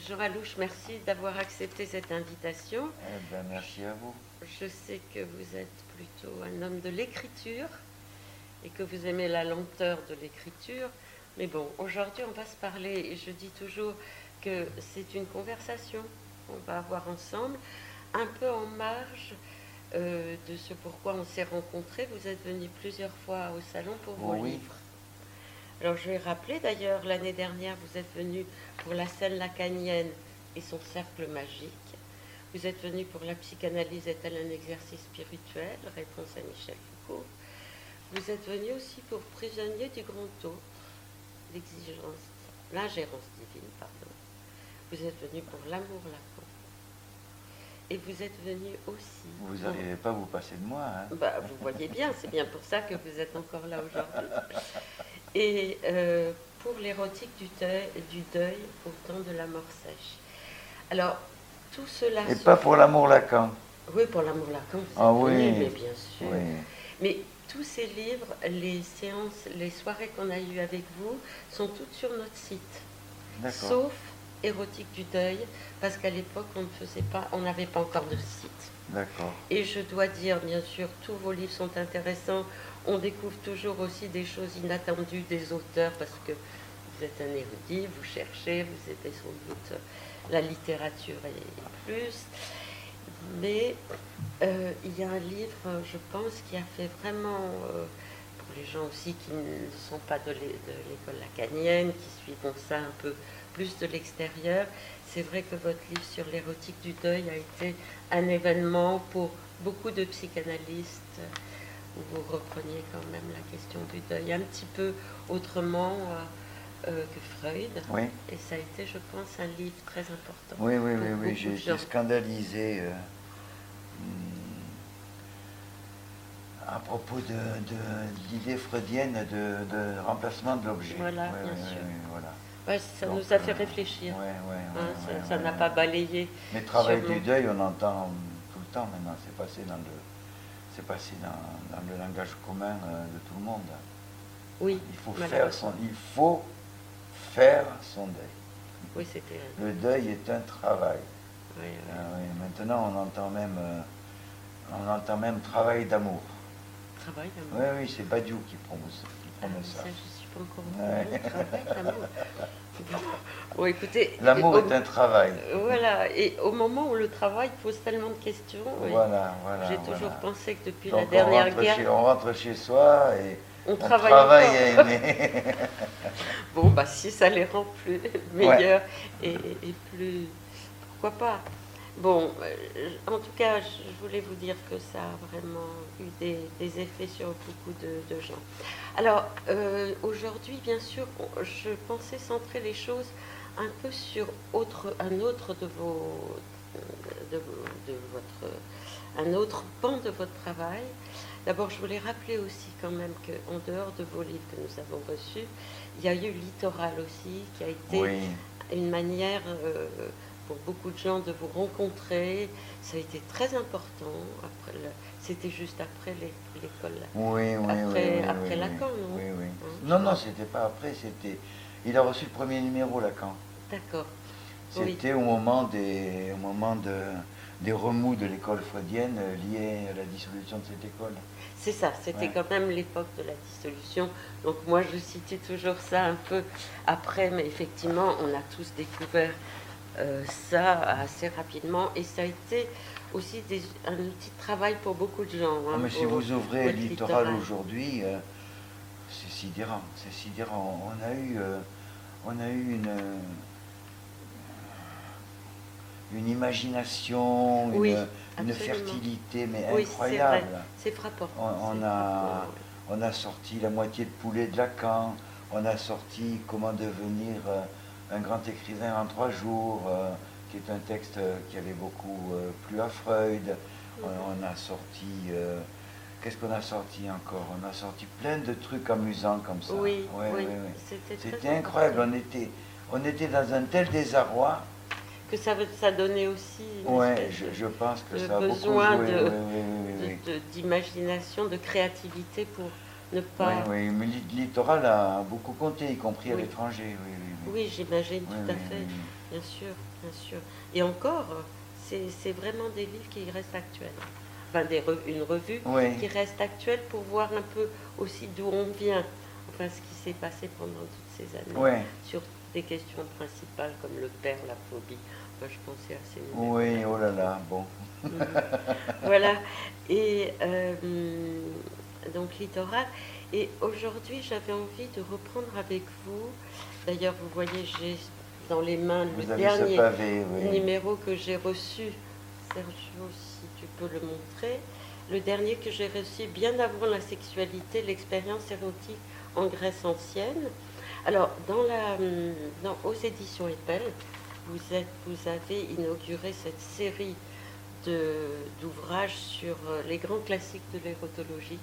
Jean Alouche, merci d'avoir accepté cette invitation. Merci à vous. Je sais que vous êtes plutôt un homme de l'écriture et que vous aimez la lenteur de l'écriture. Mais bon, aujourd'hui, on va se parler, et je dis toujours que c'est une conversation qu'on va avoir ensemble, un peu en marge de ce pourquoi on s'est rencontrés. Vous êtes venu plusieurs fois au salon pour vos livres. Alors je vais rappeler d'ailleurs, l'année dernière, vous êtes venu pour la scène lacanienne et son cercle magique. Vous êtes venu pour la psychanalyse est-elle un exercice spirituel? Réponse à Michel Foucault. Vous êtes venu aussi pour prisonnier du grand autre, l'ingérence divine, pardon. Vous êtes venu pour l'amour Lacan. Et vous êtes venu aussi... Vous n'arrivez pas à vous passer de moi, hein? Vous voyez bien, c'est bien pour ça que vous êtes encore là aujourd'hui. Et pour l'érotique du deuil au temps de la mort sèche. Alors, tout cela... Et pas pour l'amour Lacan. Oui, pour l'amour Lacan, vous êtes venu, oui. Mais bien sûr. Oui. Mais tous ces livres, les séances, les soirées qu'on a eues avec vous, sont toutes sur notre site. D'accord. Sauf érotique du deuil, parce qu'à l'époque, on n'avait pas encore de site. D'accord. Et je dois dire, bien sûr, tous vos livres sont intéressants. On découvre toujours aussi des choses inattendues des auteurs, parce que vous êtes un érudit, vous cherchez, vous aimez sans doute la littérature et plus. Mais il y a un livre, je pense, qui a fait vraiment, pour les gens aussi qui ne sont pas de l'école lacanienne, qui suivent ça un peu plus de l'extérieur, c'est vrai que votre livre sur l'érotique du deuil a été un événement pour beaucoup de psychanalystes, où vous repreniez quand même la question du deuil un petit peu autrement que Freud. Oui. Et ça a été, je pense, un livre très important. Oui, j'ai été scandalisé à propos de l'idée freudienne de remplacement de l'objet. Voilà, bien sûr. Voilà. Ouais, ça donc, nous a fait réfléchir. Ça n'a pas balayé. Mais travail du deuil, on entend tout le temps maintenant. C'est passé dans le langage commun de tout le monde. Oui. Il faut faire son deuil. Oui, c'était. Le deuil est un travail. Oui. Maintenant, on entend même travail d'amour. Travail d'amour. Oui, c'est Badiou qui promeut ça. Ça, je suis pas encore au courant. Travail d'amour. Bon, écoutez. L'amour est un travail. Voilà. Et au moment où le travail pose tellement de questions, j'ai toujours pensé que depuis la dernière guerre, on rentre chez soi et on travaille à aimer. Bon, si ça les rend plus meilleurs et plus, pourquoi pas. Bon, en tout cas, je voulais vous dire que ça a vraiment eu des effets sur beaucoup de gens. Alors, aujourd'hui, bien sûr, je pensais centrer les choses un peu sur un autre pan de votre travail. D'abord, je voulais rappeler aussi quand même qu'en dehors de vos livres que nous avons reçus, il y a eu Littoral aussi, qui a été une manière pour beaucoup de gens de vous rencontrer. Ça a été très important. C'était juste après l'école. Après Lacan, non? Non, c'était pas après. Il a reçu le premier numéro, Lacan. D'accord. C'était au moment des remous de l'école freudienne liés à la dissolution de cette école. C'est ça, c'était quand même l'époque de la dissolution. Donc moi, je situe toujours ça un peu après, mais effectivement, on a tous découvert ça assez rapidement. Et ça a été aussi un outil de travail pour beaucoup de gens. Mais si vous ouvrez Littoral aujourd'hui, c'est sidérant. C'est sidérant. On a eu une imagination, une fertilité, mais incroyable. C'est frappant. On a sorti la moitié de poulet de Lacan, on a sorti Comment devenir un grand écrivain en 3 jours, qui est un texte qui avait beaucoup plu à Freud. On a sorti... qu'est-ce qu'on a sorti encore? On a sorti plein de trucs amusants comme ça. Oui. C'était incroyable. On était dans un tel désarroi. Que ça donnait aussi je pense que ça a besoin beaucoup joué. d'imagination, de créativité pour ne pas... Oui, mais Littoral a beaucoup compté, y compris à l'étranger. Oui, j'imagine, tout à fait. bien sûr, bien sûr. Et encore, c'est vraiment des livres qui restent actuels. Enfin, une revue Oui, qui reste actuelle pour voir un peu aussi d'où on vient. Enfin, ce qui s'est passé pendant toutes ces années. oui, Sur des questions principales comme le père, la phobie. Moi, je pensais à ces oui, numéros-là. oh là là, bon. Mhm. Voilà. Et donc, littoral. Et aujourd'hui, j'avais envie de reprendre avec vous. D'ailleurs, vous voyez, j'ai dans les mains le Vous avez ce dernier pavé, oui. numéro que j'ai reçu. Sergio, si tu peux le montrer. Le dernier que j'ai reçu bien avant la sexualité, l'expérience érotique en Grèce ancienne. Alors, aux éditions Epel, vous avez inauguré cette série d'ouvrages sur les grands classiques de l'érotologie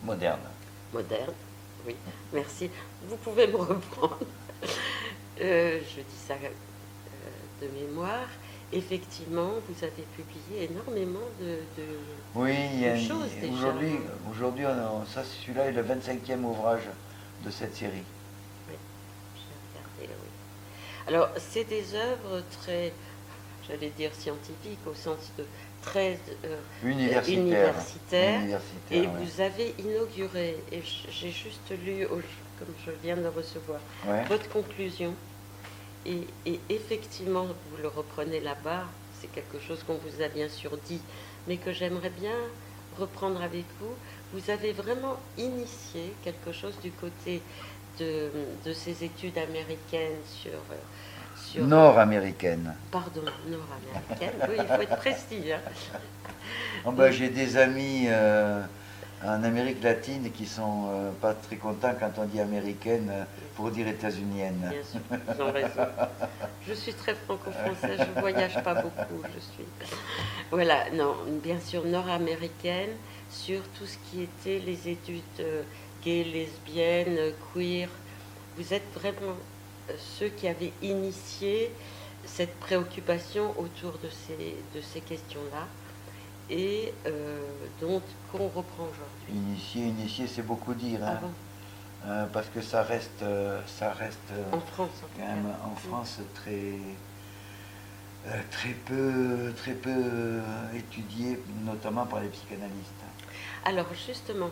Moderne. moderne. Oui, merci. Vous pouvez me reprendre. Je dis ça de mémoire. Effectivement, vous avez publié énormément Oui, de choses déjà. aujourd'hui, ça, celui-là est le 25e ouvrage de cette série. Oui, j'ai regardé, oui. Alors, c'est des œuvres très, j'allais dire scientifiques, au sens de très Universitaire. universitaires. Universitaire, Et oui. vous avez inauguré, et j'ai juste lu, comme je viens de le recevoir, Ouais. votre conclusion. Et effectivement, vous le reprenez là-bas, c'est quelque chose qu'on vous a bien sûr dit, mais que j'aimerais bien reprendre avec vous. Vous avez vraiment initié quelque chose du côté de ces études américaines sur Nord-américaine. pardon, nord-américaine. Oui, il faut être précis. Hein. Oh, ben, j'ai des amis en Amérique latine qui sont pas très contents quand on dit américaine pour dire états-unienne. Bien sûr, ils ont raison. Je suis très franco-française, je voyage pas beaucoup, je suis. Voilà, non, bien sûr nord-américaine, sur tout ce qui était les études gays, lesbiennes, queer. Vous êtes vraiment ceux qui avaient initié cette préoccupation autour de ces questions-là et donc qu'on reprend aujourd'hui. Initié, c'est beaucoup dire, hein. Ah bon. Parce que ça reste En France, en tout quand même cas. en France très peu étudié, notamment par les psychanalystes. Alors justement,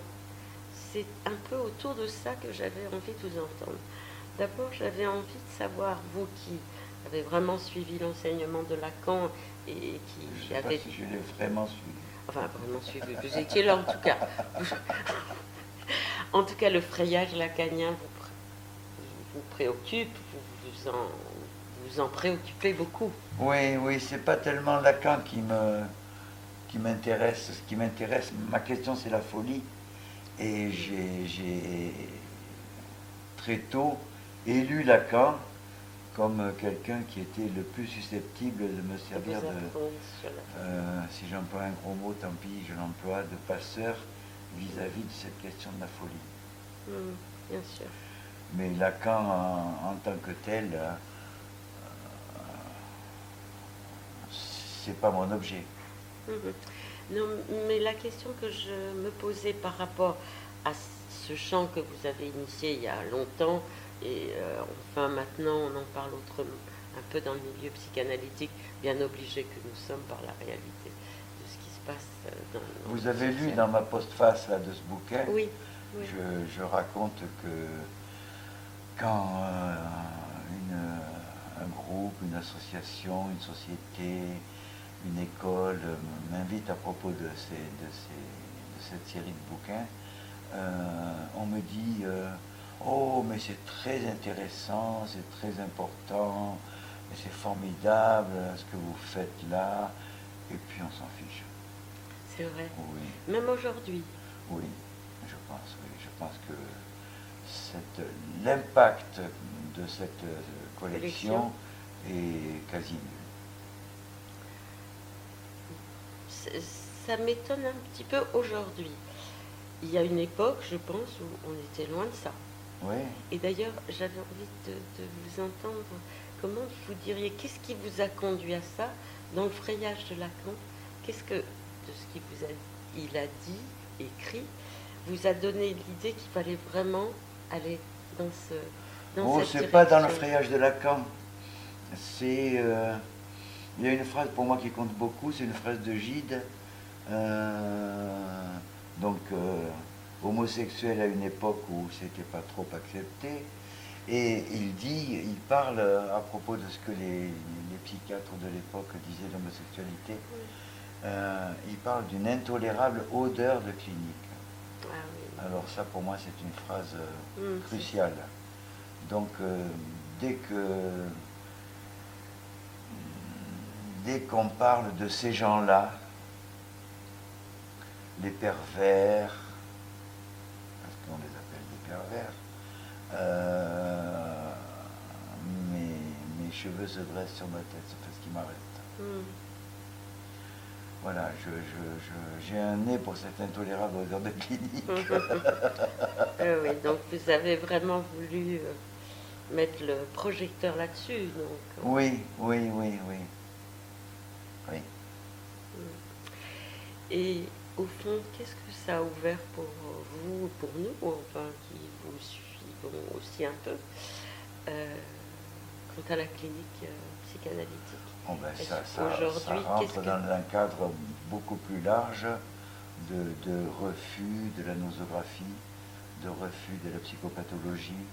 c'est un peu autour de ça que j'avais envie de vous entendre. D'abord, j'avais envie de savoir, vous qui avez vraiment suivi l'enseignement de Lacan et qui Je ne sais avez... pas si je l'ai vraiment suivi. Enfin, vraiment suivi, vous étiez là en tout cas. En tout cas, le frayage lacanien vous préoccupe, vous en préoccupez beaucoup. Oui, oui, c'est pas tellement Lacan qui m'intéresse. Ce qui m'intéresse, ma question c'est la folie. Et j'ai très tôt élu Lacan comme quelqu'un qui était le plus susceptible de me servir si j'emploie un gros mot, tant pis, je l'emploie, de passeur vis-à-vis de cette question de la folie. Bien sûr. Mais Lacan en tant que tel, c'est pas mon objet. Non, mais la question que je me posais par rapport à ce champ que vous avez initié il y a longtemps, et enfin maintenant on en parle autrement, un peu dans le milieu psychanalytique, bien obligé que nous sommes par la réalité de ce qui se passe dans Vous avez lu dans ma postface là, de ce bouquin, oui, oui. Je raconte que quand un groupe, une association, une société, une école m'invite à propos de cette série de bouquins, on me dit oh mais c'est très intéressant, c'est très important, mais c'est formidable ce que vous faites là, et puis on s'en fiche. C'est vrai. Oui. Même aujourd'hui. Oui, je pense que l'impact de cette collection est quasi nul. Ça m'étonne un petit peu aujourd'hui. Il y a une époque, je pense, où on était loin de ça. Oui. Et d'ailleurs, j'avais envie de vous entendre. Comment vous diriez, qu'est-ce qui vous a conduit à ça dans le frayage de Lacan? Qu'est-ce que, de ce qu'il il a dit, écrit, vous a donné l'idée qu'il fallait vraiment aller dans cette Oh, c'est direction? pas dans le frayage de Lacan. Il y a une phrase pour moi qui compte beaucoup, c'est une phrase de Gide, donc homosexuel à une époque où c'était pas trop accepté, et il parle à propos de ce que les psychiatres de l'époque disaient de l'homosexualité, il parle d'une intolérable odeur de clinique. Ah oui. Alors ça pour moi c'est une phrase cruciale. Donc dès qu'on parle de ces gens-là, les pervers, parce qu'on les appelle des pervers, mes cheveux se dressent sur ma tête, c'est parce qu'ils m'arrêtent. Voilà, j'ai un nez pour cette intolérable odeur de clinique. Oui, donc vous avez vraiment voulu mettre le projecteur là-dessus. Oui. Et au fond, qu'est-ce que ça a ouvert pour vous, pour nous, enfin, qui vous suivons aussi un peu, quant à la clinique psychanalytique? Ça rentre dans un cadre beaucoup plus large de refus de la nosographie, de refus de la psychopathologie.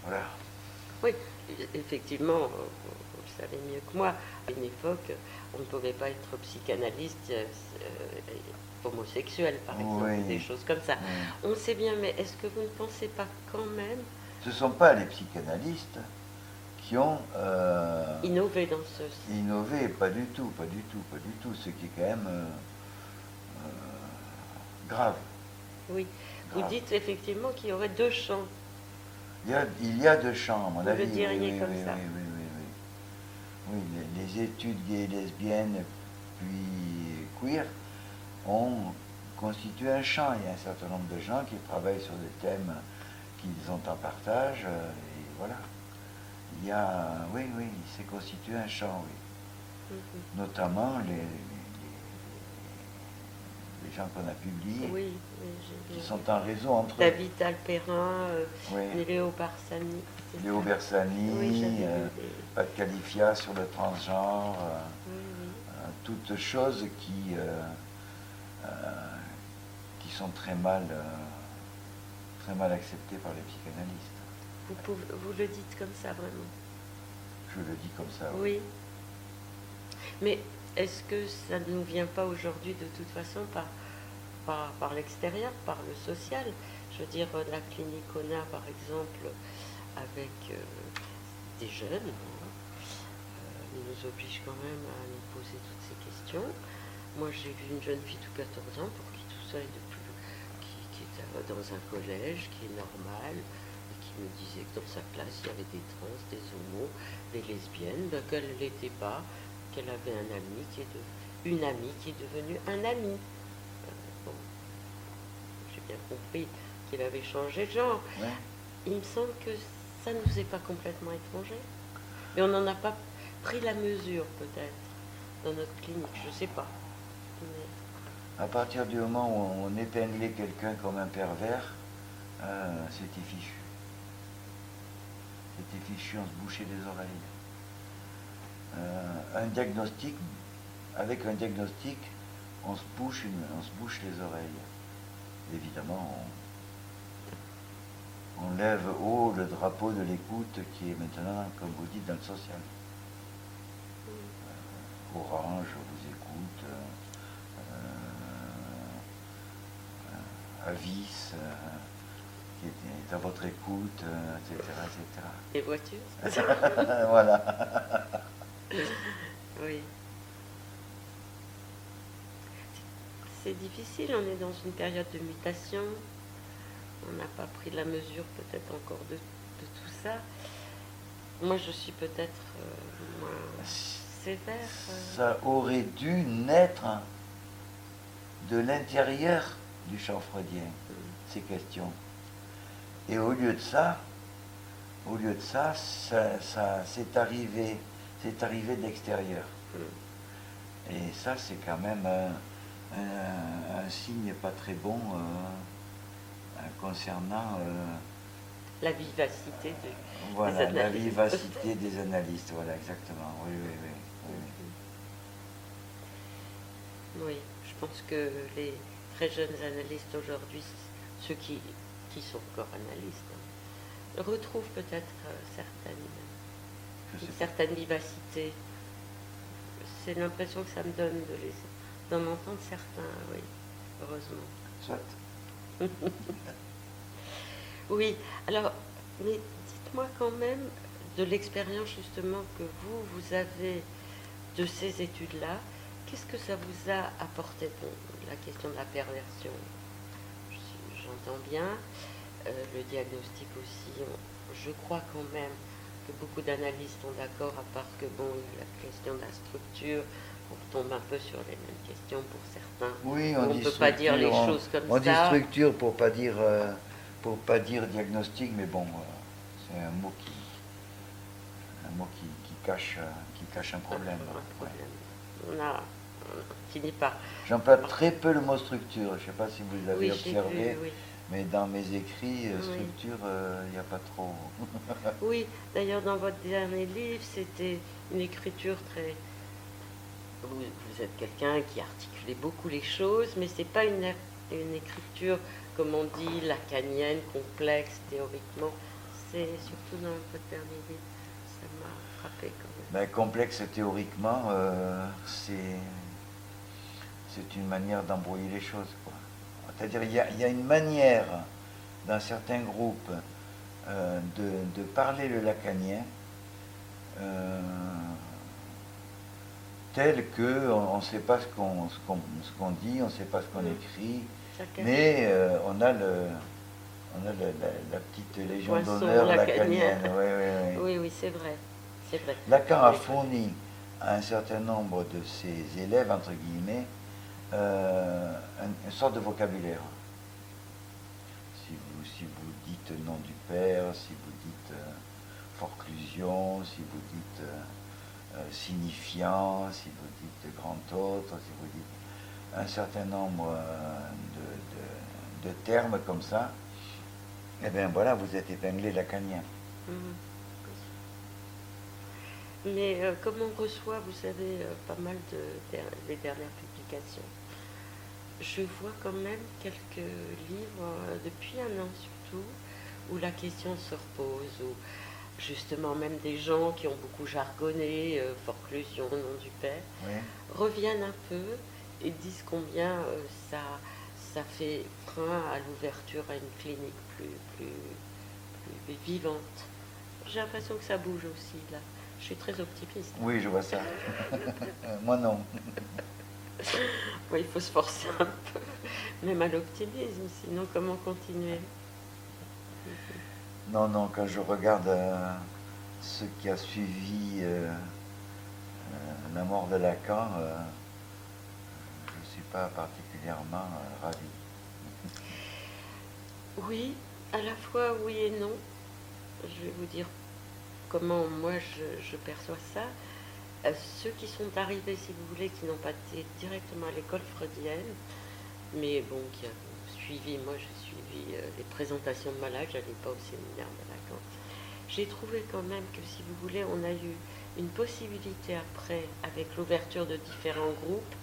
Voilà. Oui, effectivement, vous le savez mieux que moi, à une époque, on ne pouvait pas être psychanalyste homosexuel, par exemple, des choses comme ça. Oui. On sait bien, mais est-ce que vous ne pensez pas quand même... Ce ne sont pas les psychanalystes qui ont... innové dans ce... Innové, pas du tout, ce qui est quand même grave. Oui, grave. Vous dites effectivement qu'il y aurait deux champs. Il y a deux champs, à mon avis. Vous le diriez comme ça. Oui, les études gays et lesbiennes, puis queer, ont constitué un champ. Il y a un certain nombre de gens qui travaillent sur des thèmes qu'ils ont en partage, et voilà. Il s'est constitué un champ, oui. Notamment les gens qu'on a publiés, qui sont en réseau entre eux. David Alperin, Léo Bersani. Léo Bersani, Pat Califia sur le transgenre, toutes choses qui sont très mal acceptées par les psychanalystes. Vous le dites comme ça, vraiment? Je le dis comme ça, oui. Mais est-ce que ça ne nous vient pas aujourd'hui de toute façon par l'extérieur, par le social? Je veux dire, la clinique ONA, par exemple, avec des jeunes, ils nous obligent quand même à nous poser toutes ces questions. Moi, j'ai vu une jeune fille de 14 ans pour qui tout ça est qui était dans un collège, qui est normal, et qui me disait que dans sa classe, il y avait des trans, des homos, des lesbiennes, qu'elle ne l'était pas, qu'elle avait une amie qui est devenue un ami. Bon, j'ai bien compris qu'il avait changé de genre. Ouais. Il me semble que ça ne nous est pas complètement étranger. Mais on n'en a pas pris la mesure, peut-être, dans notre clinique, je ne sais pas. Mais... À partir du moment où on épinglait quelqu'un comme un pervers, c'était fichu. C'était fichu, on se bouchait les oreilles. Avec un diagnostic, on se bouche les oreilles. Évidemment, on lève haut le drapeau de l'écoute qui est maintenant, comme vous dites, dans le social. Orange vous écoute, Avis qui est à votre écoute, etc. Les voitures. Voilà. Oui. C'est difficile, on est dans une période de mutation. On n'a pas pris la mesure peut-être encore de tout ça. Moi, je suis peut-être moins sévère. Ça aurait dû naître de l'intérieur du champ freudien, ces questions. Et au lieu de ça, c'est arrivé de l'extérieur. Et ça, c'est quand même un signe pas très bon concernant la vivacité des Voilà, la analystes. vivacité des analystes, voilà, exactement. Oui, oui, oui. Oui, je pense que les très jeunes analystes aujourd'hui, ceux qui sont encore analystes, retrouvent peut-être une certaine vivacité. C'est l'impression que ça me donne d'en entendre certains, oui, heureusement. Soit. Oui, alors, mais dites-moi quand même de l'expérience justement que vous avez de ces études-là, qu'est-ce que ça vous a apporté? Bon, la question de la perversion, j'entends bien, le diagnostic aussi, je crois quand même que beaucoup d'analystes sont d'accord, à part que bon, la question de la structure, on tombe un peu sur les mêmes questions pour certains. Oui, on ne peut pas dire les choses comme ça. On dit structure pour pas dire diagnostic, mais bon, c'est un mot qui cache un problème. On finit par. J'emploie très peu le mot structure. Je ne sais pas si vous l'avez observé, vu, oui. Mais dans mes écrits, structure, il n'y a pas trop. Oui, d'ailleurs, dans votre dernier livre, c'était une écriture très. Vous êtes quelqu'un qui articulait beaucoup les choses, mais c'est pas une écriture, comme on dit, lacanienne, complexe, théoriquement. C'est surtout dans votre dernier livre, ça m'a frappé quand même. Ben, complexe théoriquement, c'est une manière d'embrouiller les choses, quoi. C'est-à-dire, il y a une manière, dans certains groupes, de parler le lacanien, tel qu'on ne sait pas ce qu'on dit, on ne sait pas ce qu'on écrit, mais on a la petite légion d'honneur lacanienne. Oui, c'est vrai. Lacan a fourni à un certain nombre de ses élèves, entre guillemets, une sorte de vocabulaire. Si vous dites nom du père, si vous dites forclusion, si vous dites signifiant, si vous dites grand autre, si vous dites un certain nombre de termes comme ça, et bien voilà, vous êtes épinglé lacanien. Mais comme on reçoit, vous savez, pas mal des dernières publications, je vois quand même quelques livres, depuis un an surtout, où la question se repose, où justement même des gens qui ont beaucoup jargonné, forclusion, nom du père, reviennent un peu et disent combien ça fait frein à l'ouverture à une clinique plus vivante. J'ai l'impression que ça bouge aussi là. Je suis très optimiste. Oui, je vois ça. Moi non. Oui, il faut se forcer un peu, même à l'optimisme, sinon comment continuer? Non, quand je regarde ce qui a suivi la mort de Lacan, je ne suis pas particulièrement ravi. Oui, à la fois oui et non. Je vais vous dire comment moi je perçois ça. Ceux qui sont arrivés, si vous voulez, qui n'ont pas été directement à l'école freudienne, mais bon, qui ont suivi, moi j'ai suivi les présentations de malades, j'allais pas au séminaire de Lacan. J'ai trouvé quand même que, si vous voulez, on a eu une possibilité après, avec l'ouverture de différents groupes,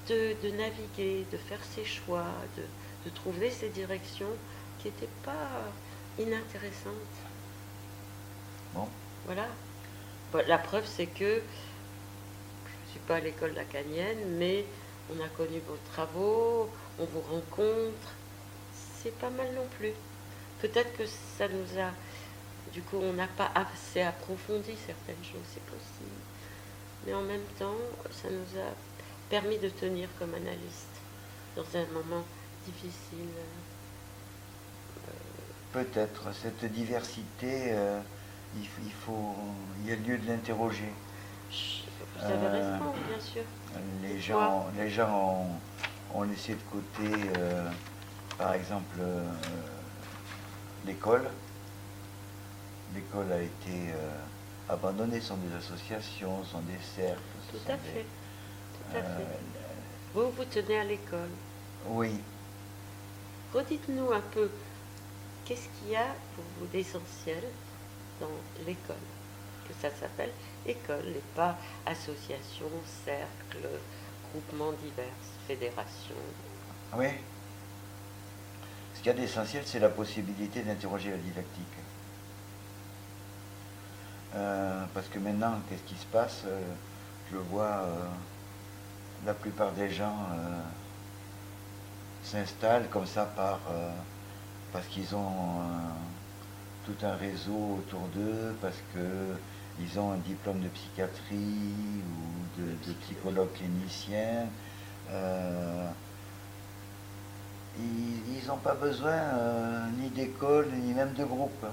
de naviguer, de faire ses choix, de trouver ses directions qui n'étaient pas inintéressantes. Bon. Voilà. La preuve, c'est que je ne suis pas à l'école lacanienne, mais on a connu vos travaux, on vous rencontre. C'est pas mal non plus. Peut-être que ça nous a... Du coup, on n'a pas assez approfondi certaines choses, c'est possible. Mais en même temps, ça nous a permis de tenir comme analyste dans un moment difficile. Peut-être. Cette diversité, il y a lieu de l'interroger. Vous avez raison, bien sûr. Les gens ont laissé de côté, par exemple, l'école. L'école a été abandonnée, sont des associations, sont des cercles. Tout à fait. Vous tenez à l'école. Oui. Redites-nous un peu qu'est-ce qu'il y a pour vous d'essentiel dans l'école? Que ça s'appelle école et pas association, cercle, groupement divers, fédération. Oui. Ce qu'il y a d'essentiel, c'est la possibilité d'interroger la didactique. Parce que maintenant, qu'est-ce qui se passe? Je vois la plupart des gens s'installent comme ça parce qu'ils ont tout un réseau autour d'eux, parce qu'ils ont un diplôme de psychiatrie ou de psychologue clinicien. Ils n'ont pas besoin ni d'école, ni même de groupe.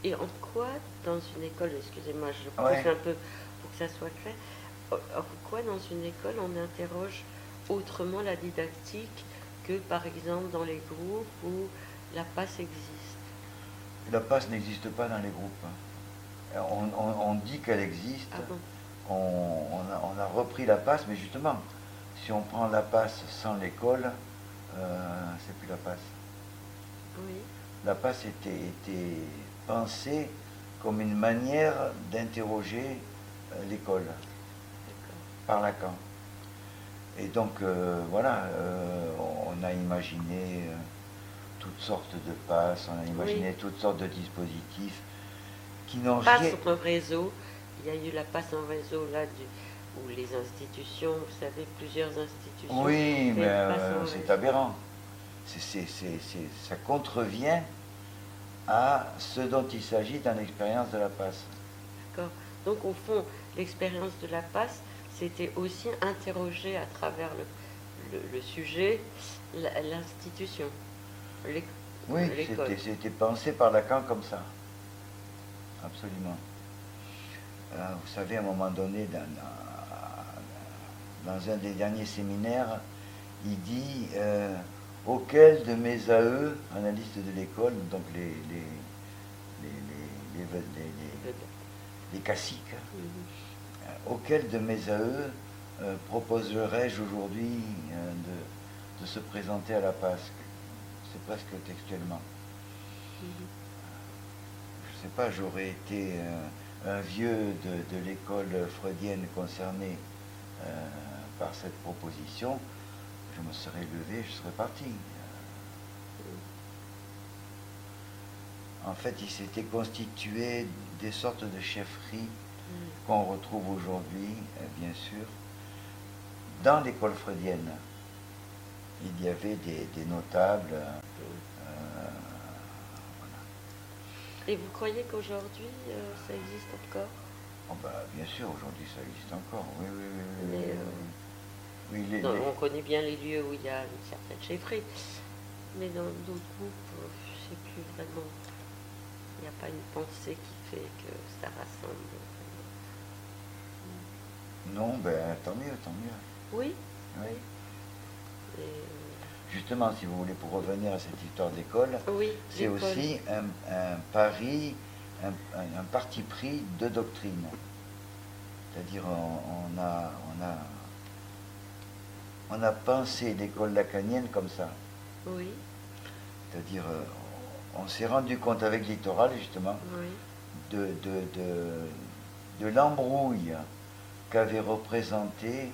Et en quoi, dans une école, excusez-moi, je pousse Ouais. un peu pour que ça soit clair, en quoi, dans une école, on interroge autrement la didactique que, par exemple, dans les groupes où la passe existe? La passe n'existe pas dans les groupes. On dit qu'elle existe. Ah bon? On a repris la passe, mais justement, si on prend la passe sans l'école, c'est plus la passe. Oui. La passe était pensée comme une manière d'interroger l'école par Lacan. Et donc voilà, on a imaginé toutes sortes de passes, on a imaginé Oui. toutes sortes de dispositifs qui n'ont Passe rien. en réseau, il y a eu la passe en réseau là où les institutions, vous savez, plusieurs institutions. Oui, mais c'est réseau. aberrant. Ça contrevient à ce dont il s'agit dans l'expérience de la passe. D'accord. Donc au fond, l'expérience de la passe, c'était aussi interroger à travers le sujet l'institution, Oui, l'école. c'était pensé par Lacan comme ça. Absolument. Vous savez, à un moment donné, dans un des derniers séminaires, il dit auquel de mes AE, analystes de l'école, donc les caciques, auquel de mes AE proposerais-je aujourd'hui de se présenter à la Pasque? C'est presque textuellement. Je ne sais pas, j'aurais été un vieux de l'école freudienne concerné par cette proposition, je me serais levé, je serais parti. En fait, il s'était constitué des sortes de chefferies qu'on retrouve aujourd'hui, bien sûr, dans l'école freudienne. Il y avait des notables. Voilà. Et vous croyez qu'aujourd'hui, ça existe encore? Oh bah, bien sûr, aujourd'hui ça existe encore. Oui, oui, oui. Mais, oui, non, on connaît bien les lieux où il y a une certaine chefferie. Mais dans d'autres groupes, je ne sais plus vraiment. Il n'y a pas une pensée qui fait que ça rassemble. Non, ben tant mieux, tant mieux. Oui. Oui. Et, justement, si vous voulez, pour revenir à cette histoire d'école, oui, c'est aussi un pari, un parti pris de doctrine. C'est-à-dire, on a pensé l'école lacanienne comme ça. Oui. C'est-à-dire, on s'est rendu compte avec Littoral, justement, Oui. de l'embrouille qu'avait représenté,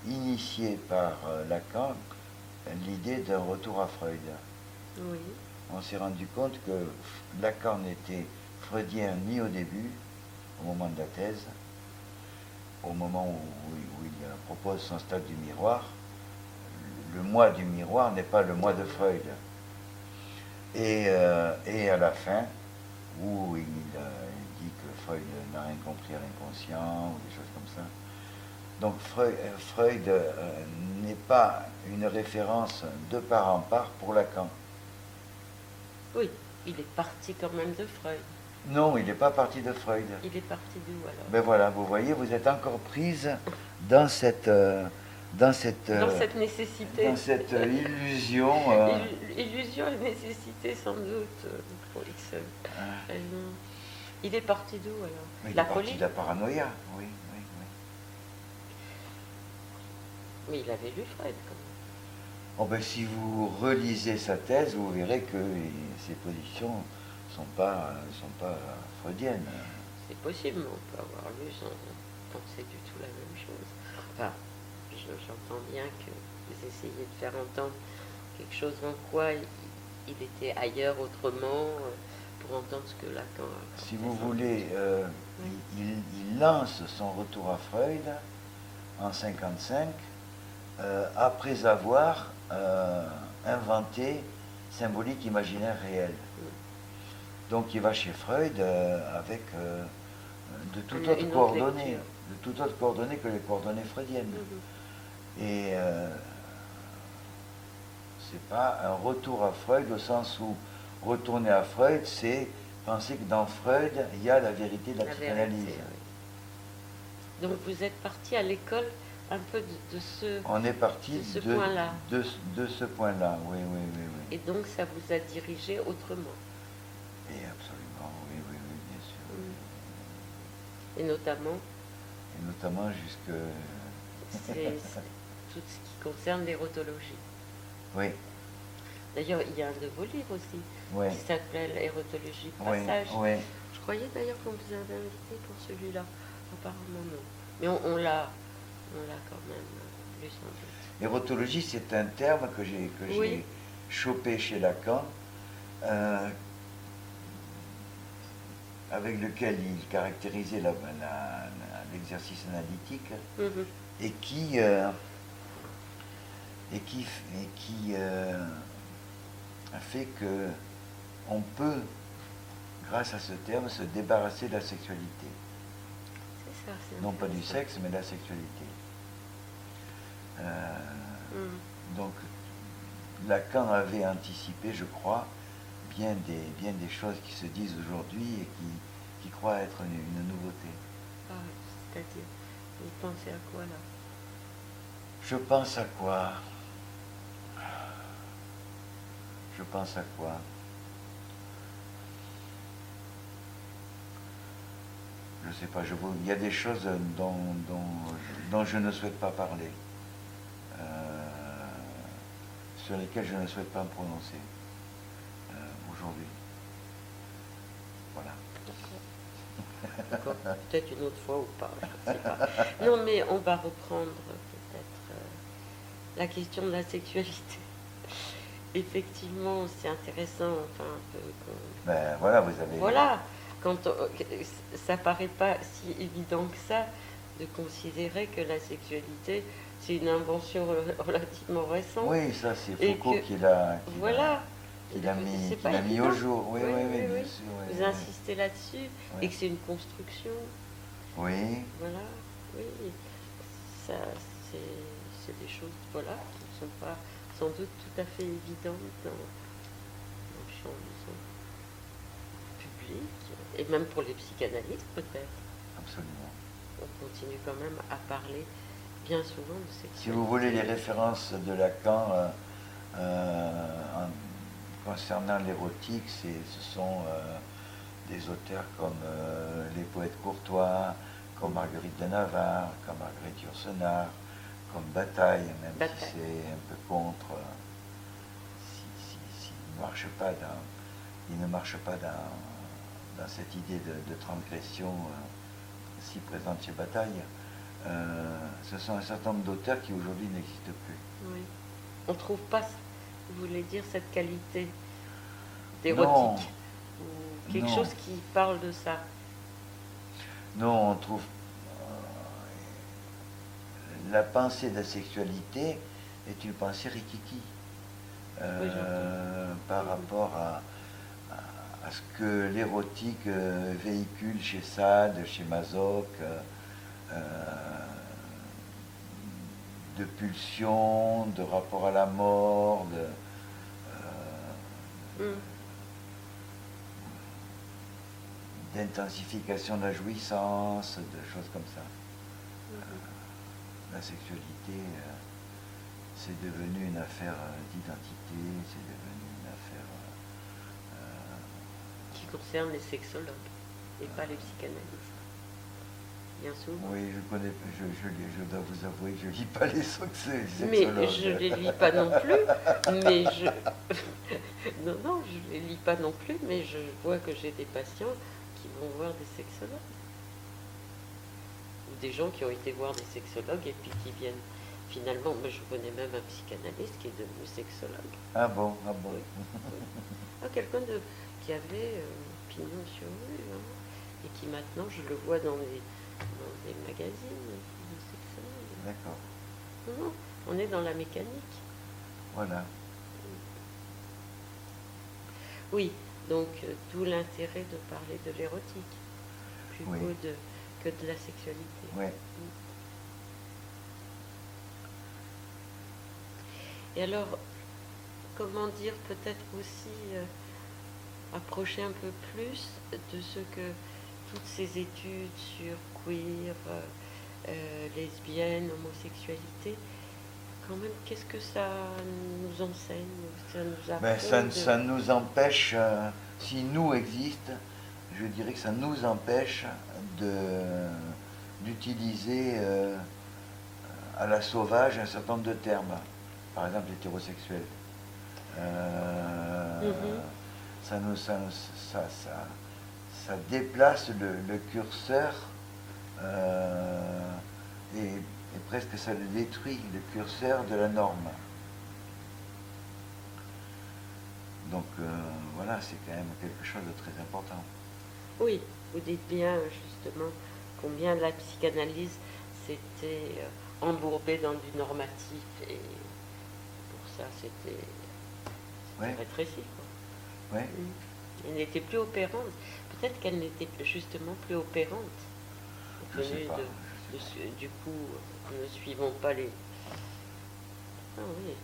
initié par Lacan, l'idée d'un retour à Freud. Oui. On s'est rendu compte que Lacan n'était freudien ni au début, au moment de la thèse, au moment où il propose son stade du miroir. Le moi du miroir n'est pas le moi de Freud. Et à la fin, où il dit que Freud n'a rien compris à l'inconscient, ou des choses comme ça. Donc Freud n'est pas une référence de part en part pour Lacan. Oui, il est parti quand même de Freud. Non, il n'est pas parti de Freud. Il est parti d'où alors? Ben voilà, vous voyez, vous êtes encore prise dans cette nécessité. Dans cette illusion. Illusion et nécessité sans doute pour Ixelles. Il est parti d'où alors? Il la est folie. parti de la paranoïa, oui. Mais il avait lu Freud quand même. Oh ben, si vous relisez sa thèse, vous verrez que ses positions ne sont pas freudiennes. C'est possible, mais on peut avoir lu sans penser du tout la même chose. Enfin, j'entends bien que vous essayez de faire entendre quelque chose en quoi il était ailleurs, autrement, pour entendre ce que Lacan a. Si vous voulez, il lance son retour à Freud en 1955, après avoir inventé symbolique imaginaire réel. Donc il va chez Freud avec de toutes autres coordonnées que les coordonnées freudiennes. Et c'est pas un retour à Freud au sens où retourner à Freud, c'est penser que dans Freud, il y a la vérité de la psychanalyse. Vérité, oui. Donc vous êtes parti à l'école un peu de ce On est parti de ce point-là. De ce point-là, oui. Et donc ça vous a dirigé autrement. Et absolument, oui, bien sûr. Et notamment jusque... c'est tout ce qui concerne l'érotologie. Oui. D'ailleurs, il y a un de vos livres aussi qui s'appelle Érotologie Passage. Oui. Je croyais d'ailleurs qu'on vous avait invité pour celui-là. Apparemment non. Mais on l'a quand même lu sans doute. Érotologie, c'est un terme que j'ai chopé chez Lacan, avec lequel il caractérisait l'exercice analytique et qui fait que on peut, grâce à ce terme, se débarrasser de la sexualité. C'est ça, non pas du sexe, mais de la sexualité. Donc, Lacan avait anticipé, je crois, bien des choses qui se disent aujourd'hui et qui croient être une nouveauté. Ah, c'est-à-dire, vous pensez à quoi là? Je pense à quoi? Je sais pas, il y a des choses dont je ne souhaite pas parler, sur lesquelles je ne souhaite pas me prononcer aujourd'hui. Voilà. D'accord. Peut-être une autre fois ou pas, je ne sais pas. Non, mais on va reprendre peut-être la question de la sexualité. Effectivement, c'est intéressant, enfin un peu. Ben voilà, vous avez. Voilà, ça paraît pas si évident que ça de considérer que la sexualité c'est une invention relativement récente. Oui, ça c'est Foucault qui l'a mis au jour. Oui, bien sûr. Vous insistez là-dessus et que c'est une construction. Oui. Voilà, oui. Ça, c'est des choses, voilà, qui ne sont pas sans doute tout à fait évidentes dans le champ public, et même pour les psychanalystes peut-être. Absolument. On continue quand même à parler bien souvent de sexualité. Si vous voulez les références de Lacan concernant l'érotique, ce sont des auteurs comme les poètes courtois, comme Marguerite de Navarre, comme Marguerite Yourcenar, comme Bataille, même si c'est un peu contre, il ne marche pas dans cette idée de transgression si présente chez Bataille. Ce sont un certain nombre d'auteurs qui aujourd'hui n'existent plus. Oui. On ne trouve pas, vous voulez dire, cette qualité d'érotique, ou quelque chose qui parle de ça. Non, on trouve la pensée de la sexualité est une pensée rikiki par rapport à ce que l'érotique véhicule chez Sade, chez Mazoc, de pulsion, de rapport à la mort, d'intensification de la jouissance, de choses comme ça. La sexualité, c'est devenu une affaire d'identité, c'est devenu une affaire qui concerne les sexologues et pas les psychanalystes. bien souvent. Oui, je connais, je dois vous avouer que je lis pas les Mais sexologues. je les lis pas non plus, mais je... Non, non, je les lis pas non plus, mais je vois que j'ai des patients qui vont voir des sexologues. Ou des gens qui ont été voir des sexologues et puis qui viennent finalement... Moi, je connais même un psychanalyste qui est devenu sexologue. Ah bon, ah bon. Oui, oui. Ah, quelqu'un qui avait pignon sur rue, hein, et qui maintenant, je le vois dans des magazines de sexologue. D'accord. Non, non, on est dans la mécanique. Voilà. Oui, donc d'où l'intérêt de parler de l'érotique, plutôt Oui. que de la sexualité. Ouais. Et alors, comment dire, peut-être aussi approcher un peu plus de ce que toutes ces études sur queer, lesbienne, homosexualité, quand même, qu'est-ce que ça nous enseigne, ça nous apprend Ben, ça nous empêche, si nous existe, je dirais que ça nous empêche d'utiliser à la sauvage un certain nombre de termes. Par exemple, hétérosexuel. Ça déplace le curseur et presque ça le détruit, le curseur de la norme. Donc voilà, c'est quand même quelque chose de très important. Oui, vous dites bien justement combien la psychanalyse s'était embourbée dans du normatif et pour ça c'était rétréci. Ouais. Elle n'était plus opérante. Peut-être qu'elle n'était justement plus opérante. Je sais pas. Du coup, ne suivons pas les... Ah oui,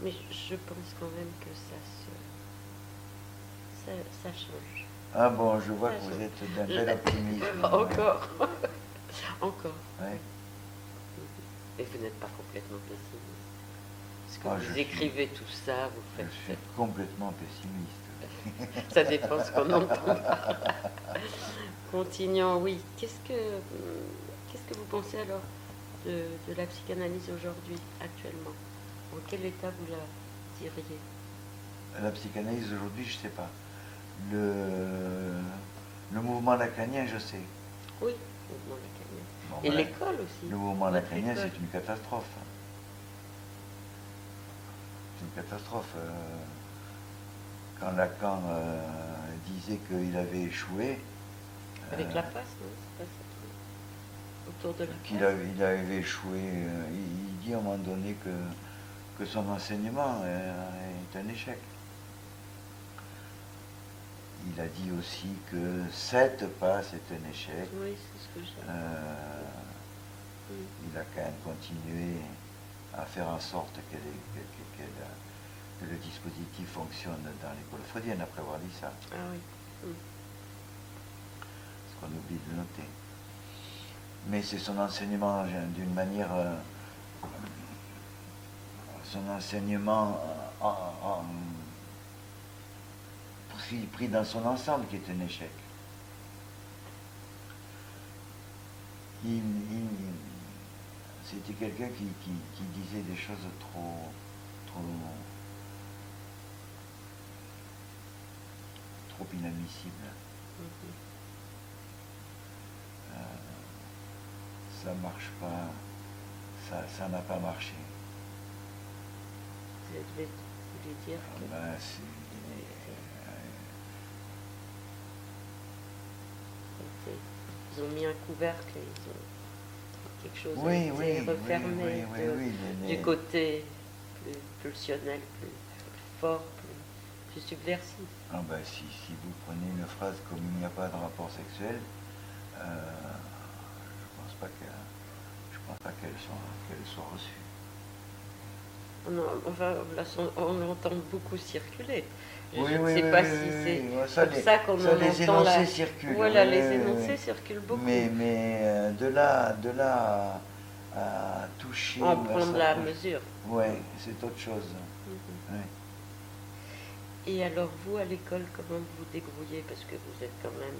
mais je pense quand même que ça change. Ah bon, je vois que vous êtes d'un bel optimisme. Encore. Encore. Ouais. Et vous n'êtes pas complètement pessimiste. Parce que vous suis écrivez tout ça, vous faites... Je suis complètement pessimiste. Ça dépend ce qu'on entend. Continuons, oui. Qu'est-ce que vous pensez alors de la psychanalyse aujourd'hui, actuellement? En quel état vous la diriez? La psychanalyse aujourd'hui, je ne sais pas. Le mouvement lacanien, je sais. Oui, le mouvement lacanien. Bon, et voilà. l'école aussi. Le mouvement lacanien, c'est une catastrophe. C'est une catastrophe. Quand Lacan disait qu'il avait échoué... Avec la face, non? C'est pas ça. Autour de la face. Il avait échoué. Il dit à un moment donné que son enseignement est un échec. Il a dit aussi que cette passe est un échec. Oui, c'est ce que j'ai. Il a quand même continué à faire en sorte que le dispositif fonctionne dans l'école freudienne après avoir dit ça. Ah oui. Ce qu'on oublie de noter. Mais c'est son enseignement d'une manière... son enseignement pris dans son ensemble qui est un échec. C'était quelqu'un qui disait des choses trop inadmissibles. Ça marche pas, ça n'a pas marché. Vous voulez dire que... Ils ont mis un couvercle, ils ont quelque chose refermé du côté plus pulsionnel, plus fort, plus subversif. Ah ben, si vous prenez une phrase comme il n'y a pas de rapport sexuel, je pense pas qu'elle soit reçue. On l'entend beaucoup circuler. Je ne sais pas si c'est pour ça qu'on en les entend énoncés circulent. Voilà, les énoncés circulent beaucoup. Mais de là à toucher... En prendre la mesure. Oui, c'est autre chose. Ouais. Et alors vous, à l'école, comment vous vous débrouillez? Parce que vous êtes quand même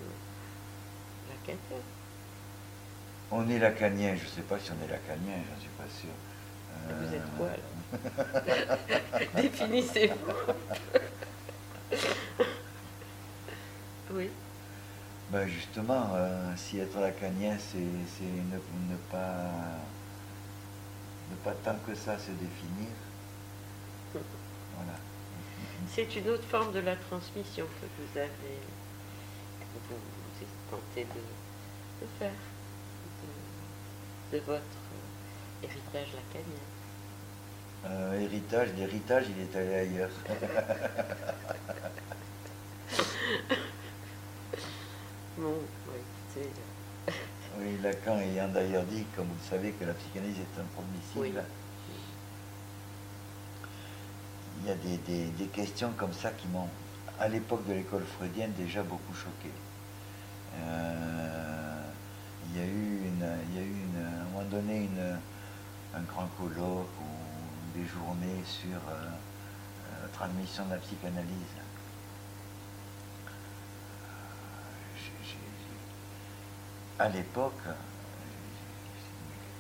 lacanien. On est lacanien, je ne sais pas si on est lacanien, j'en suis pas sûr. Vous êtes quoi alors? Définissez-vous. Oui. Ben justement, si être lacanien, c'est ne pas tant que ça se définir. Voilà. C'est une autre forme de la transmission que vous avez tenté de faire, de votre héritage lacanien. L'héritage, il est allé ailleurs. Bon, oui, c'est... Oui, Lacan ayant d'ailleurs dit, comme vous le savez, que la psychanalyse est intransmissible. Oui. Il y a des questions comme ça qui m'ont, à l'époque de l'école freudienne, déjà beaucoup choqué. Il y a eu, à un moment donné un grand colloque ou des journées sur la transmission de la psychanalyse. À l'époque,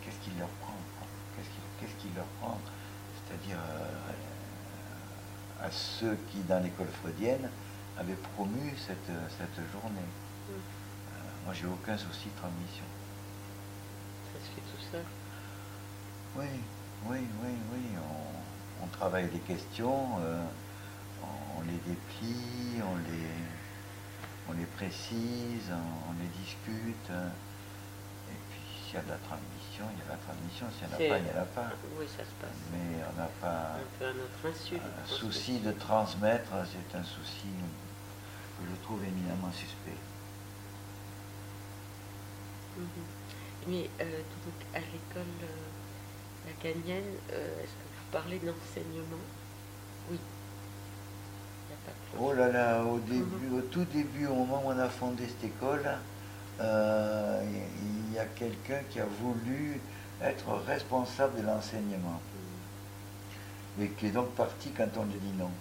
qu'est-ce qu'il leur prend? Qu'est-ce qu'il leur prend? C'est-à-dire à ceux qui, dans l'école freudienne, avaient promu cette journée. Moi, j'ai aucun souci de transmission. Ça se fait tout seul. Oui. On travaille les questions, on les déplie, on les précise, on les discute. Et puis, s'il y a de la transmission, il y a la transmission. S'il n'y en a pas, il n'y en a pas. Oui, ça se passe. Mais on n'a pas un peu à notre insu. un souci de transmettre, c'est un souci que je trouve éminemment suspect. Mais donc, à l'école lacanienne, est-ce que vous parlez d'enseignement? Oui. Oh là là, au tout début, au moment où on a fondé cette école, il y a quelqu'un qui a voulu être responsable de l'enseignement. Et qui est donc parti quand on lui dit non.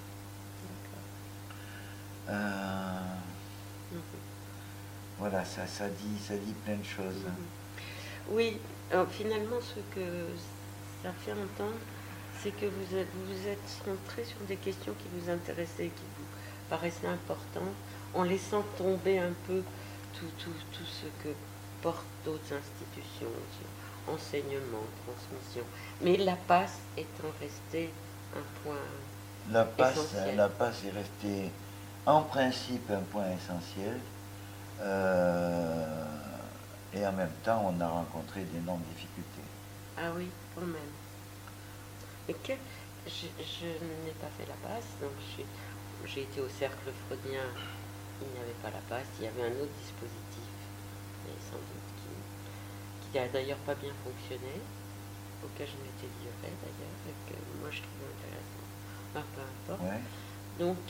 Voilà, ça dit plein de choses. Oui, finalement, ce que ça fait entendre, c'est que vous êtes centré sur des questions qui vous intéressaient, qui vous paraissaient importantes, en laissant tomber un peu tout ce que portent d'autres institutions, sur enseignement, transmission. Mais la passe étant restée un point essentiel. La passe est restée en principe un point essentiel. Et en même temps, on a rencontré d'énormes difficultés. Ah oui, quand même. Mais je n'ai pas fait la passe, donc j'ai été au cercle freudien, il n'y avait pas la passe, il y avait un autre dispositif, et sans doute qui n'a d'ailleurs pas bien fonctionné, auquel je m'étais livrée d'ailleurs, et que moi je trouvais intéressant. Enfin, peu importe. Ouais. Donc,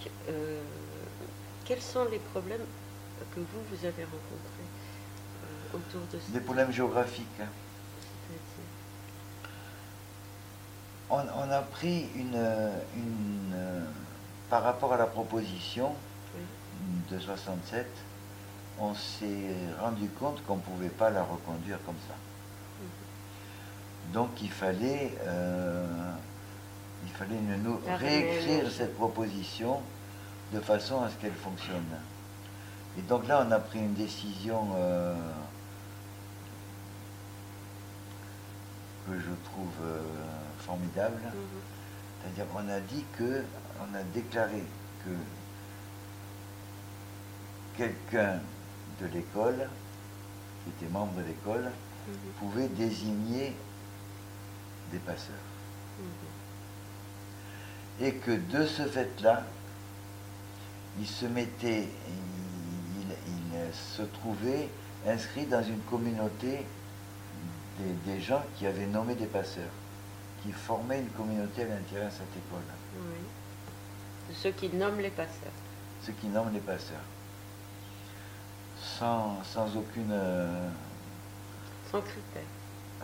quels sont les problèmes que vous avez rencontrés autour de ça? Des problèmes géographiques. On a pris par rapport à la proposition de 67, on s'est rendu compte qu'on ne pouvait pas la reconduire comme ça. Donc il fallait réécrire cette proposition de façon à ce qu'elle fonctionne. Et donc là, on a pris une décision que je trouve formidable. C'est-à-dire qu'on a dit on a déclaré que quelqu'un de l'école, qui était membre de l'école, pouvait désigner des passeurs. Et que de ce fait-là, il se trouvait inscrit dans une communauté des gens qui avaient nommé des passeurs, qui formaient une communauté à l'intérieur de cette école. Oui. De ceux qui nomment les passeurs. Ceux qui nomment les passeurs. Sans aucune... Sans critère.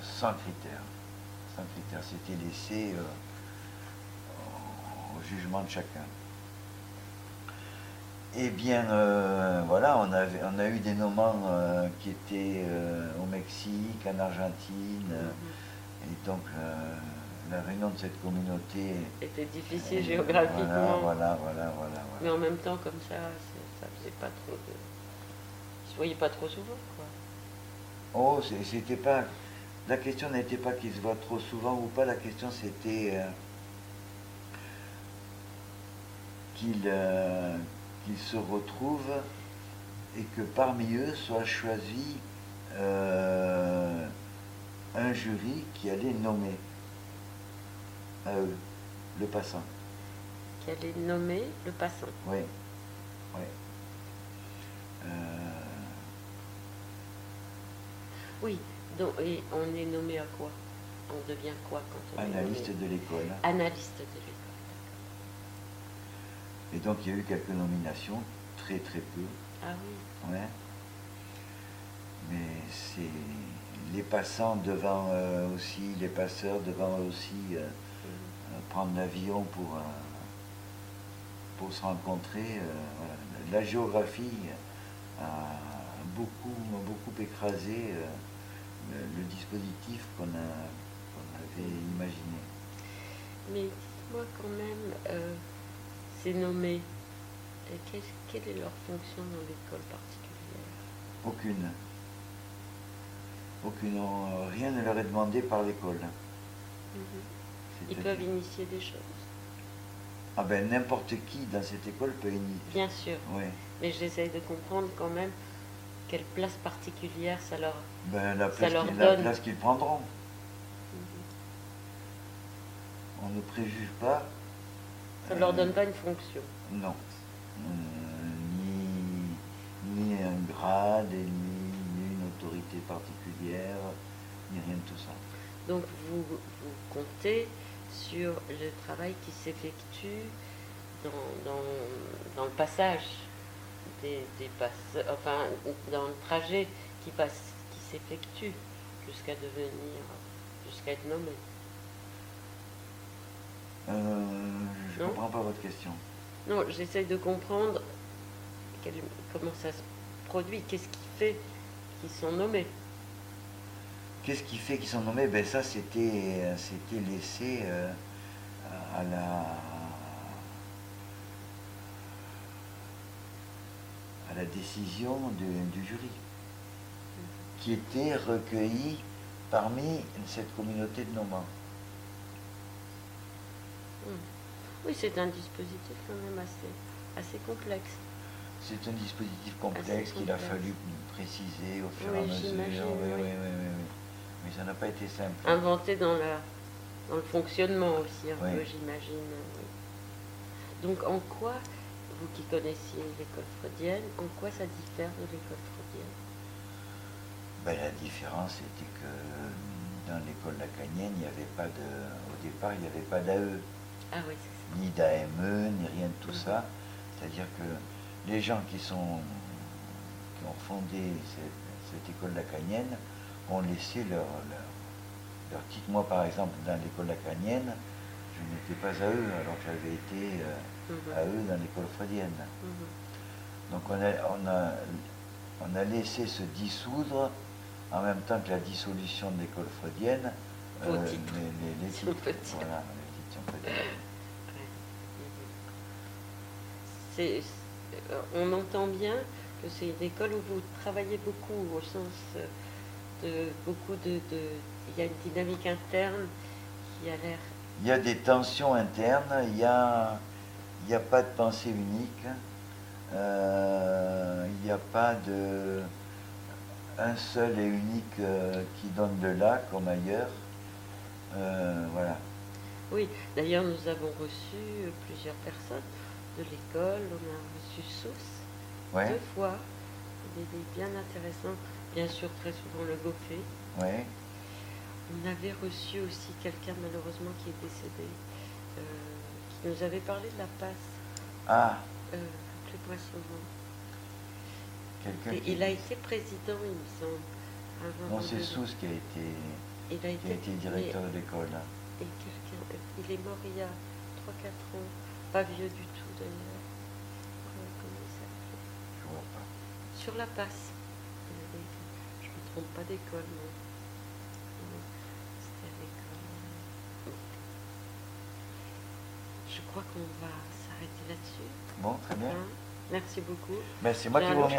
Sans critère. Sans critère. C'était laissé au jugement de chacun. Eh bien, voilà, on a eu des moments qui étaient au Mexique, en Argentine, et donc la réunion de cette communauté C'était difficile voilà, géographiquement, voilà. mais en même temps, comme ça faisait pas trop de. Ils se voyaient pas trop souvent, quoi. Oh, c'était pas. La question n'était pas qu'ils se voient trop souvent ou pas, la question c'était qu'ils se retrouvent et que parmi eux soit choisi un jury qui allait nommer à eux le passant. Qui allait nommer le passant. Oui, oui. Oui, donc, et on est nommé à quoi? On devient quoi quand on est Analyste nommé? de l'école. Analyste de l'école. Et donc il y a eu quelques nominations, très très peu. Ah oui. Ouais. Mais c'est les passants devant aussi, les passeurs devant aussi prendre l'avion pour se rencontrer. Voilà. La géographie a beaucoup écrasé le dispositif qu'on avait imaginé. Mais dites-moi quand même, ces nommés, quelle est leur fonction dans l'école particulière? Aucune. Rien ne leur est demandé par l'école. Ils peuvent initier des choses. Ah ben n'importe qui dans cette école peut initier. Bien sûr. Oui. Mais j'essaye de comprendre quand même quelle place particulière ça leur, la donne. place qu'ils prendront. On ne préjuge pas. Ça ne leur donne pas une fonction. Non. Ni un grade, ni une autorité particulière, ni rien de tout ça. Donc vous comptez sur le travail qui s'effectue dans le passage des passeurs, enfin dans le trajet qui s'effectue jusqu'à être nommé. Je ne comprends pas votre question. Non, j'essaye de comprendre comment ça se produit, qu'est-ce qui fait qu'ils sont nommés. Qu'est-ce qui fait qu'ils sont nommés? Ben ça, c'était laissé à la décision du jury, qui était recueilli parmi cette communauté de nommants. Oui, c'est un dispositif quand même assez complexe. C'est un dispositif complexe qu'il a fallu préciser au fur et à mesure. Oui. Mais ça n'a pas été simple. Inventé dans le fonctionnement aussi, un peu, j'imagine. Oui. Donc, en quoi, vous qui connaissiez l'école freudienne, en quoi ça diffère de l'école freudienne? La différence était que dans l'école lacanienne, au départ, il n'y avait pas d'AE. Ah oui, c'est ça. Ni d'AME, ni rien de tout ça. C'est-à-dire que les gens qui ont fondé cette école lacanienne ont laissé leur titre. Moi, par exemple, dans l'école lacanienne, je n'étais pas à eux, alors que j'avais été à eux dans l'école freudienne. Donc on a laissé se dissoudre, en même temps que la dissolution de l'école freudienne, les titres. Les titres. Voilà, les titres sont petits. On entend bien que c'est une école où vous travaillez beaucoup, au sens de il y a une dynamique interne qui a l'air... Il y a des tensions internes, il n'y a pas de pensée unique, il n'y a pas un seul et unique qui donne de là comme ailleurs. Voilà. Oui, d'ailleurs nous avons reçu plusieurs personnes de l'école, on a reçu Sousse 2 fois, des bien intéressants, bien sûr très souvent le Goffet. Ouais. On avait reçu aussi quelqu'un malheureusement qui est décédé, qui nous avait parlé de la passe. Ah. Rappelez-moi son nom. Il a été président, il me semble. Non, c'est Sousse qui a été directeur de l'école. Et il est mort il y a 3-4 ans, pas vieux du tout d'ailleurs. Comment il sur la passe. Je ne me trompe pas d'école, non. C'était à l'école. Je crois qu'on va s'arrêter là-dessus. Bon, très bien. Merci beaucoup. Ben, c'est moi qui vous remercie.